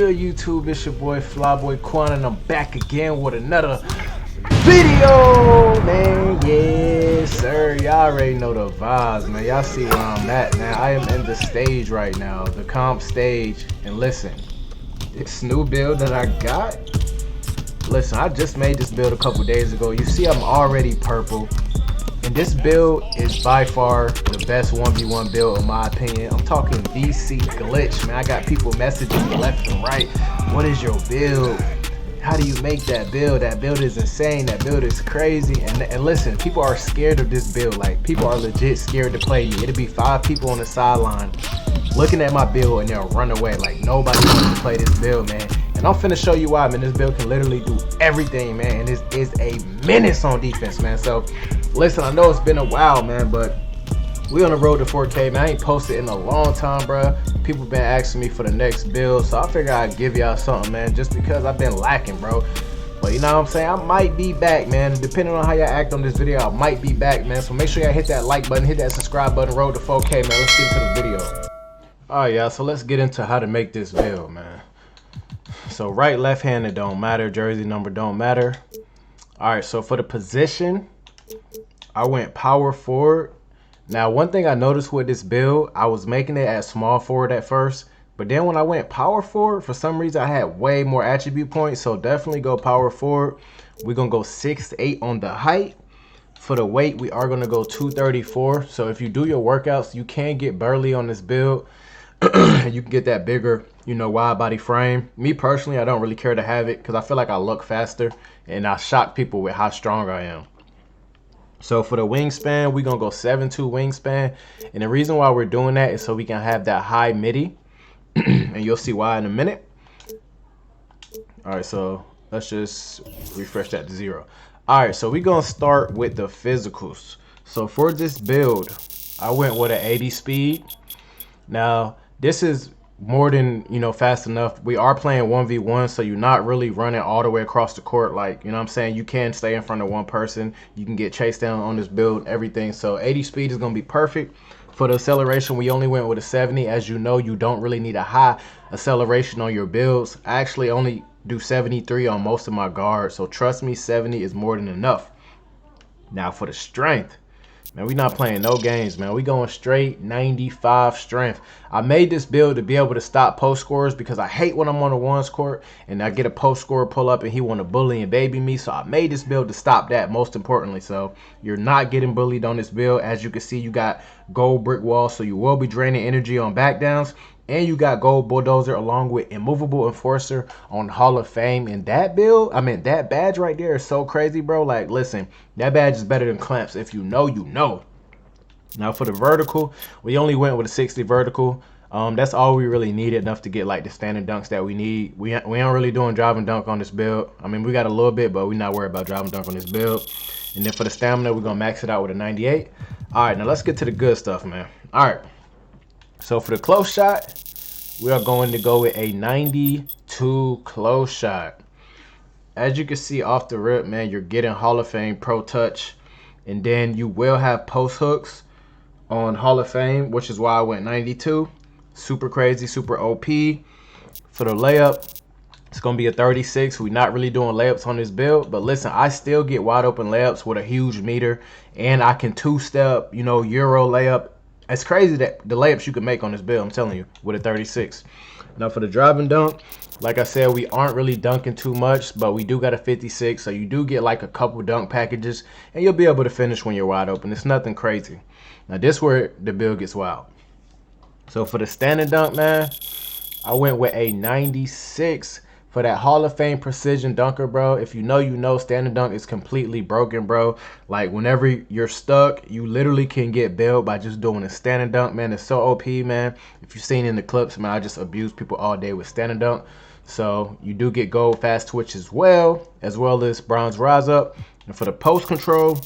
good, YouTube? It's your boy Flyboi Quan, and I'm back again with another video, man. Yes, sir. Y'all already know the vibes, man. Y'all see where I'm at, man. I am in the stage right now, the comp stage. And listen, this new build that I got, listen, I just made this build a couple days ago. You see I'm already purple. And this build is by far the best 1v1 build in my opinion. I'm talking VC glitch, man. I got people messaging me left and right. What is your build? How do you make that build? That build is insane. That build is crazy. And listen, people are scared of this build. Like, people are legit scared to play me. It'll be 5 people on the sideline looking at my build and they'll run away. Like, nobody wants to play this build, man. And I'm finna show you why, man. This build can literally do everything, man. And this is a menace on defense, man. So listen, I know it's been a while, man, but we on the road to 4K, man. I ain't posted in a long time, bro. People been asking me for the next build, so I figured I'd give y'all something, man, just because I've been lacking, bro. But you know what I'm saying? I might be back, man. Depending on how y'all act on this video, I might be back, man. So make sure y'all hit that like button, hit that subscribe button, road to 4K, man. Let's get into the video. All right, y'all, so let's get into how to make this build, man. So right, left hand, it don't matter. Jersey number don't matter. All right, so for the position, I went power forward. Now, one thing I noticed with this build, I was making it at small forward at first, but then when I went power forward, for some reason I had way more attribute points, so definitely go power forward. We're gonna go 6'8" on the height. For the weight, we are gonna go 234. So if you do your workouts, you can get burly on this build. And you can get that bigger, you know, wide body frame. Me personally, I don't really care to have it because I feel like I look faster and I shock people with how strong I am. So for the wingspan, we're gonna go 7'2" wingspan. And the reason why we're doing that is so we can have that high midi. And you'll see why in a minute. All right, so let's just refresh that to 0. All right, so we're gonna start with the physicals. So for this build, I went with an 80 speed. Now, this is more than, you know, fast enough. We are playing 1v1, so you're not really running all the way across the court. Like, you know what I'm saying? You can stay in front of one person. You can get chased down on this build, everything. So 80 speed is going to be perfect. For the acceleration, we only went with a 70. As you know, you don't really need a high acceleration on your builds. I actually only do 73 on most of my guards. So trust me, 70 is more than enough. Now for the strength. Man, we not playing no games, man. We going straight 95 strength. I made this build to be able to stop post scorers because I hate when I'm on the ones court and I get a post scorer pull up and he want to bully and baby me. So I made this build to stop that, most importantly. So you're not getting bullied on this build. As you can see, you got gold brick wall, so you will be draining energy on back downs. And you got gold bulldozer along with immovable enforcer on Hall of Fame. And that build, I mean, that badge right there is so crazy, bro. Like, listen, that badge is better than clamps. If you know, you know. Now for the vertical, we only went with a 60 vertical. That's all we really needed, enough to get like the standard dunks that we need. We aren't really doing drive and dunk on this build. I mean, we got a little bit, but we're not worried about drive and dunk on this build. And then for the stamina, we're gonna max it out with a 98. All right, now let's get to the good stuff, man. All right. So for the close shot, we are going to go with a 92 close shot. As you can see off the rip, man, you're getting Hall of Fame Pro Touch. And then you will have post hooks on Hall of Fame, which is why I went 92. Super crazy, super OP. For the layup, it's going to be a 36. We're not really doing layups on this build. But listen, I still get wide open layups with a huge meter. And I can two-step, you know, Euro layup. It's crazy that the layups you can make on this build, I'm telling you, with a 36. Now for the drive and dunk, like I said, we aren't really dunking too much, but we do got a 56, so you do get like a couple dunk packages, and you'll be able to finish when you're wide open. It's nothing crazy. Now this is where the build gets wild. So for the standing dunk, man, I went with a 96. For that Hall of Fame precision dunker, bro, if you know, you know, standing dunk is completely broken, bro. Like, whenever you're stuck, you literally can get bailed by just doing a standing dunk, man. It's so OP, man. If you've seen in the clips, man, I just abuse people all day with standing dunk. So you do get gold fast twitch as well as bronze rise up. And for the post control,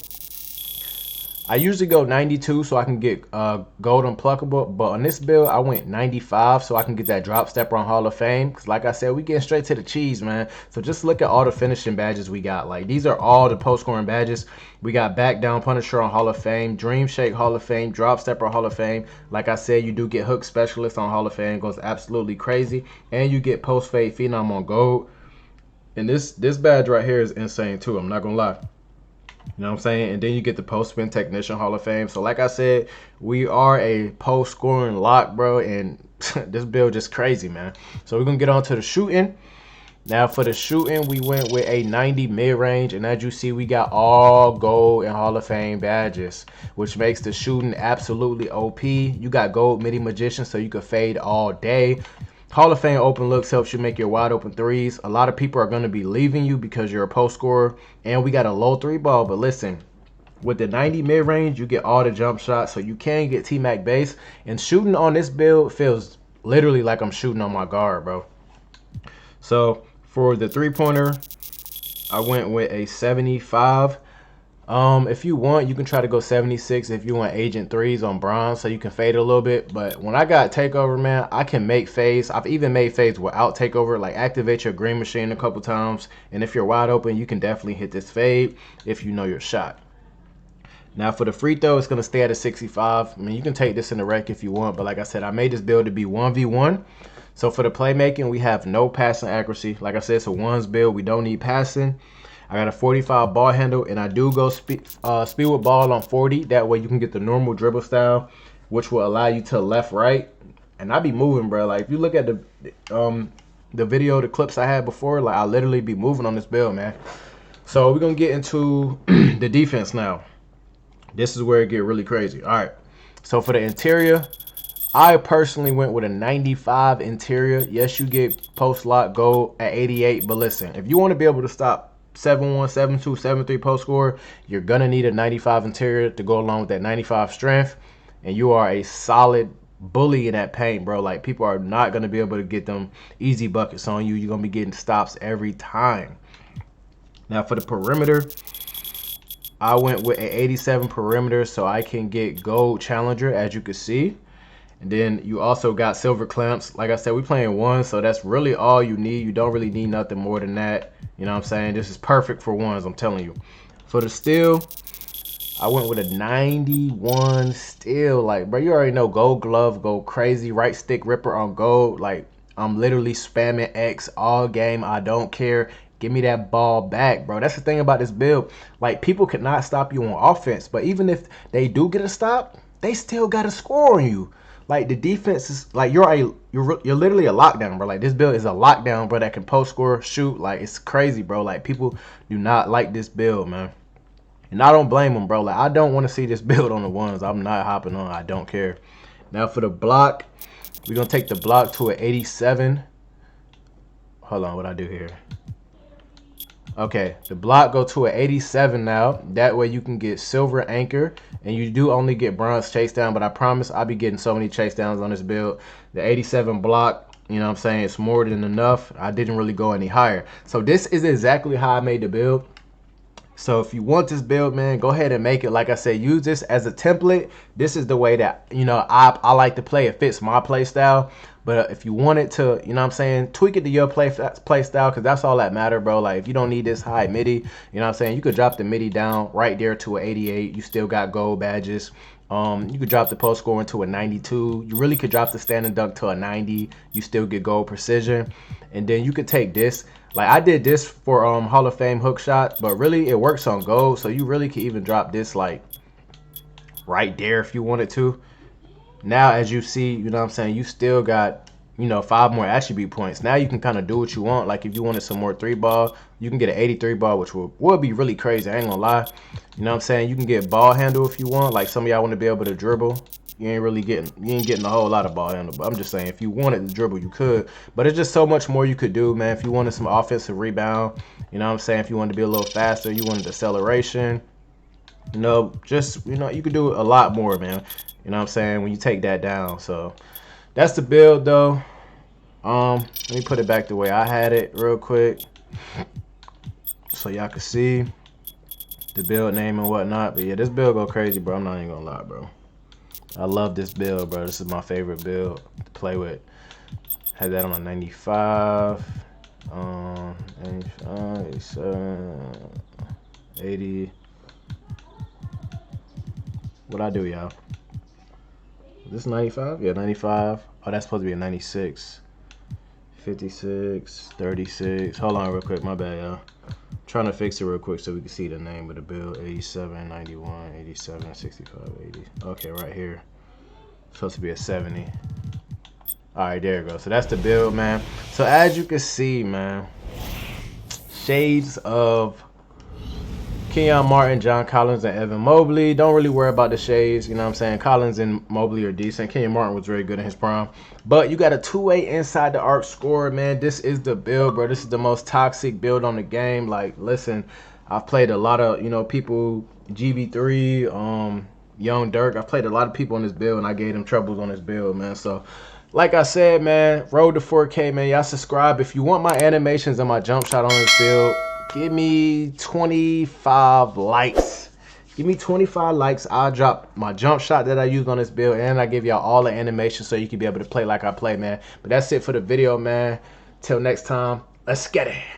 I usually go 92 so I can get gold unpluckable, but on this build I went 95 so I can get that drop stepper on Hall of Fame. Cause like I said, we getting straight to the cheese, man. So just look at all the finishing badges we got. Like these are all the post scoring badges. We got back down Punisher on Hall of Fame, Dream Shake Hall of Fame, drop stepper Hall of Fame. Like I said, you do get hook specialist on Hall of Fame, goes absolutely crazy, and you get post fade phenom on gold. And this badge right here is insane too. I'm not gonna lie. You know what I'm saying? And then you get the post spin technician Hall of Fame. So like I said, we are a post scoring lock, bro, and this build just crazy, man. So we're gonna get on to the shooting. Now for the shooting, we went with a 90 mid-range, and as you see, we got all gold and Hall of Fame badges, which makes the shooting absolutely OP. You got gold midi magician, so you can fade all day. Hall of Fame open looks helps you make your wide open threes. A lot of people are going to be leaving you because you're a post scorer, and we got a low three ball. But listen, with the 90 mid range, you get all the jump shots, so you can get T-Mac base. And shooting on this build feels literally like I'm shooting on my guard, bro. So for the 3-pointer, I went with a 75. If you want, you can try to go 76 if you want agent threes on bronze so you can fade a little bit. But when I got takeover, man, I can make fades. I've even made fades without takeover, like activate your green machine a couple times, and if you're wide open, you can definitely hit this fade if you know your shot. Now for the free throw, it's going to stay at a 65. I mean, you can take this in the rec if you want, but like I said, I made this build to be 1v1. So for the playmaking, we have no passing accuracy. Like I said, it's a ones build. We don't need passing. I got a 45 ball handle, and I do go speed with ball on 40. That way you can get the normal dribble style, which will allow you to left, right. And I be moving, bro. Like if you look at the video, the clips I had before, like I literally be moving on this build, man. So we're gonna get into the defense now. This is where it get really crazy. All right. So for the interior, I personally went with a 95 interior. Yes, you get post lock gold at 88, but listen, if you want to be able to stop 7-1, 7-2, 7-3 post score, you're gonna need a 95 interior to go along with that 95 strength, and you are a solid bully in that paint, bro. Like people are not gonna be able to get them easy buckets on you. You're gonna be getting stops every time. Now for the perimeter, I went with an 87 perimeter so I can get gold challenger, as you can see. And then you also got silver clamps. Like I said, we playing ones, so that's really all you need. You don't really need nothing more than that. You know what I'm saying? This is perfect for ones, I'm telling you. For the steal, I went with a 91 steal. Like, bro, you already know gold glove, go crazy. Right stick ripper on gold. Like, I'm literally spamming X all game. I don't care. Give me that ball back, bro. That's the thing about this build. Like, people cannot stop you on offense, but even if they do get a stop, they still got to score on you. Like the defense is like you're literally a lockdown, bro. Like this build is a lockdown, bro, that can post score, shoot. Like it's crazy, bro. Like people do not like this build, man. And I don't blame them, bro. Like I don't want to see this build on the ones. I'm not hopping on. I don't care. Now for the block, we're gonna take the block to an 87. Hold on, what I do here? Okay, the block go to an 87 now. That way you can get silver anchor, and you do only get bronze chase down, but I promise I'll be getting so many chase downs on this build. The 87 block, you know what I'm saying, it's more than enough. I didn't really go any higher. So this is exactly how I made the build. So if you want this build, man, go ahead and make it. Like I said, use this as a template. This is the way that, you know, I like to play. It fits my play style. But if you want it to, you know what I'm saying, tweak it to your play style, because that's all that matter, bro. Like, if you don't need this high MIDI, you know what I'm saying, you could drop the MIDI down right there to an 88. You still got gold badges. You could drop the post score into a 92. You really could drop the standing dunk to a 90. You still get gold precision. And then you could take this. Like, I did this for Hall of Fame hook shot, but really it works on gold. So you really could even drop this, like, right there if you wanted to. Now, as you see, you know what I'm saying, you still got, you know, 5 more attribute points. Now you can kind of do what you want. Like, if you wanted some more 3-ball, you can get an 83 ball, which would be really crazy. I ain't gonna lie. You know what I'm saying? You can get ball handle if you want. Like, some of y'all want to be able to dribble. You ain't getting a whole lot of ball handle. But I'm just saying, if you wanted to dribble, you could. But it's just so much more you could do, man. If you wanted some offensive rebound, you know what I'm saying? If you wanted to be a little faster, you wanted acceleration. You know, just, you know, you could do a lot more, man. You know what I'm saying, when you take that down. So that's the build, though. Let me put it back the way I had it real quick so y'all can see. the build name and whatnot. But yeah, this build go crazy, bro. I'm not even gonna lie, bro. I love this build, bro. This is my favorite build to play with. Had that on a 95, 85, 87, 80. What I do, y'all? This 95? Yeah, 95. Oh, that's supposed to be a 96. 56, 36. Hold on real quick, my bad, y'all. Trying to fix it real quick so we can see the name of the build. 87, 91, 87, 65, 80. Okay, right here. Supposed to be a 70. Alright, there you go. So that's the build, man. So as you can see, man, shades of Kenyon Martin, John Collins, and Evan Mobley. Don't really worry about the shades, you know what I'm saying? Collins and Mobley are decent. Kenyon Martin was very good in his prime. But you got a two-way inside the arc scorer, man. This is the build, bro. This is the most toxic build on the game. Like, listen, I've played a lot of, you know, people, GB3, Young Dirk. I've played a lot of people on this build, and I gave them troubles on this build, man. So, like I said, man, road to 4K, man. Y'all subscribe. If you want my animations and my jump shot on this build, give me 25 likes. Give me 25 likes. I'll drop my jump shot that I used on this build, and I give y'all all the animations so you can be able to play like I play, man. But that's it for the video, man. Till next time, let's get it.